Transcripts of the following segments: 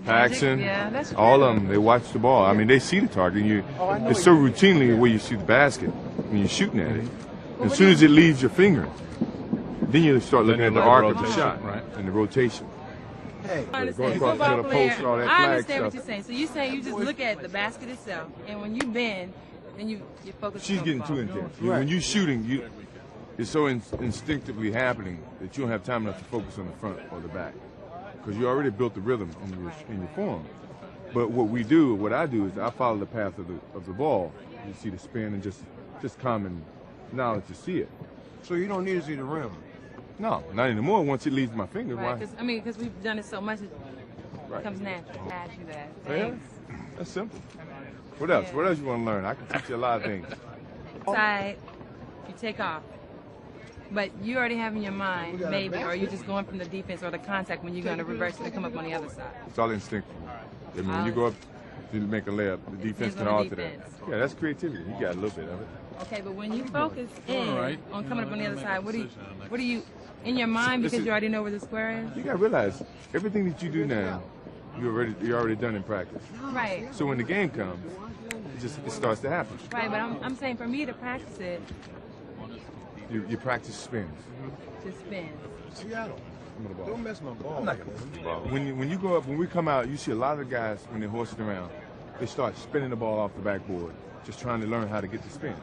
Paxson, yeah, that's true. all of them, they watch the ball. I mean, they see the target. It's so routinely where you see the basket when you're shooting at it. As soon as it leaves your finger, then you start looking at the arc of the shot, right? And the rotation. I understand. Going across the middle post and all that I flag understand what stuff. you're saying. So you're saying you just look at the basket itself, and when you bend, then you focus She's on getting the too ball. intense. When you're shooting, it's so instinctively happening that you don't have time enough to focus on the front or the back because you already built the rhythm in your form. But what I do is I follow the path of the ball. You see the spin and just common knowledge to see it. So you don't need to see the rim? No, not anymore. Once it leaves my finger, Right, why? because we've done it so much, it becomes natural. I ask you that. Yeah, Thanks. that's simple. What else? Yeah. What else you want to learn? I can teach you a lot of things. Side, you take off. But you already have in your mind, maybe, or you're just going from the defense or the contact when you're going to reverse it and come up on the other side. It's all instinctive. I mean, when you go up to make a layup, the defense can alter that. Yeah, that's creativity. You got a little bit of it. Okay, but when you focus in on coming up on the other side, what do you in your mind, because you already know where the square is? You got to realize everything that you do now, you're already done in practice. Right. So when the game comes, it starts to happen. Right, but I'm saying for me to practice it, You practice spins. to spin. Seattle. Don't mess my ball. I'm not gonna mess the ball. When you go up, when we come out, you see a lot of the guys when they're horsing around, they start spinning the ball off the backboard, just trying to learn how to get the spin.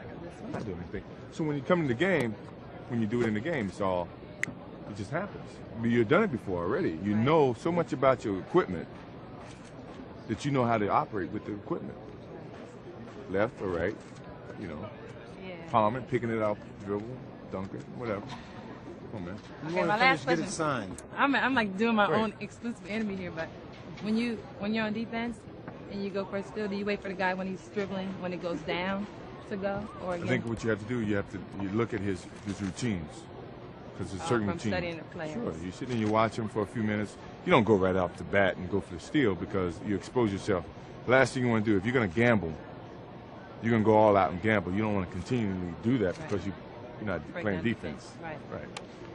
I'm not doing anything. So when you come in the game, when you do it in the game, it just happens. But you've done it before already. You know so much about your equipment that you know how to operate with the equipment. Left or right, Yeah. palming, picking it off, dribble, dunking, whatever. Come on, man. Okay, my last Get question. it signed. I'm like doing my Right. own exclusive enemy here, but when you're on defense and you go for a steal, do you wait for the guy when he's dribbling, when it goes down to go? Or I think what you have to do, you look at his routines. Because there's certain from routines. studying the players. Sure. You sit and you watch him for a few minutes. You don't go right off the bat and go for the steal because you expose yourself. Last thing you want to do, if you're going to gamble, you're going to go all out and gamble. You don't want to continually do that because you're not playing defense. Right.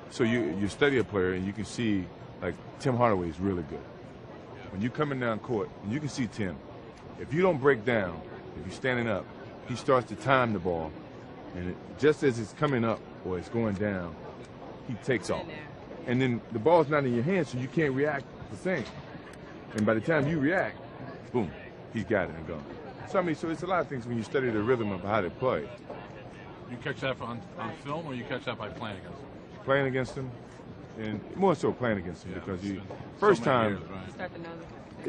So you study a player and you can see, like Tim Hardaway is really good. When you're coming down court, and you can see Tim. If you don't break down, if you're standing up, he starts to time the ball. And just as it's coming up or it's going down, he takes off. And then the ball's not in your hands, so you can't react the same. And by the time you react, boom, he's got it and gone. So it's a lot of things when you study the rhythm of how they play. You catch that on film, or you catch that by playing against them? Playing against them, and more so playing against them because it's first so many time years, right? You start to know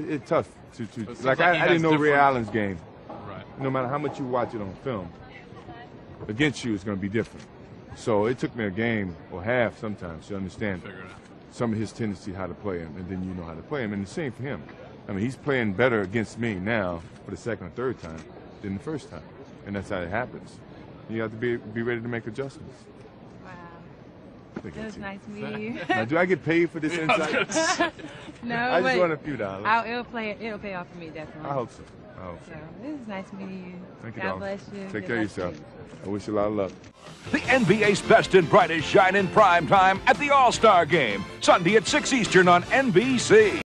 them. it's tough to seems like like he I didn't has know Ray different- Allen's game. Right. No matter how much you watch it on film, against you it's going to be different. So it took me a game or half sometimes to understand Figure it out. some of his tendency how to play him, and then you know how to play him. And the same for him. I mean, he's playing better against me now for the second or third time than the first time, and that's how it happens. You have to be ready to make adjustants. Wow. Look It at was you. nice meeting you. Now, do I get paid for this insight? No, I just but want a few dollars. it'll pay off for me, definitely. I hope so. So it was nice meeting you. Thank you, God dog. bless you. Take Good care of luck to yourself. you. I wish you a lot of luck. The NBA's best and brightest shine in prime time at the All-Star Game, Sunday at 6 Eastern on NBC.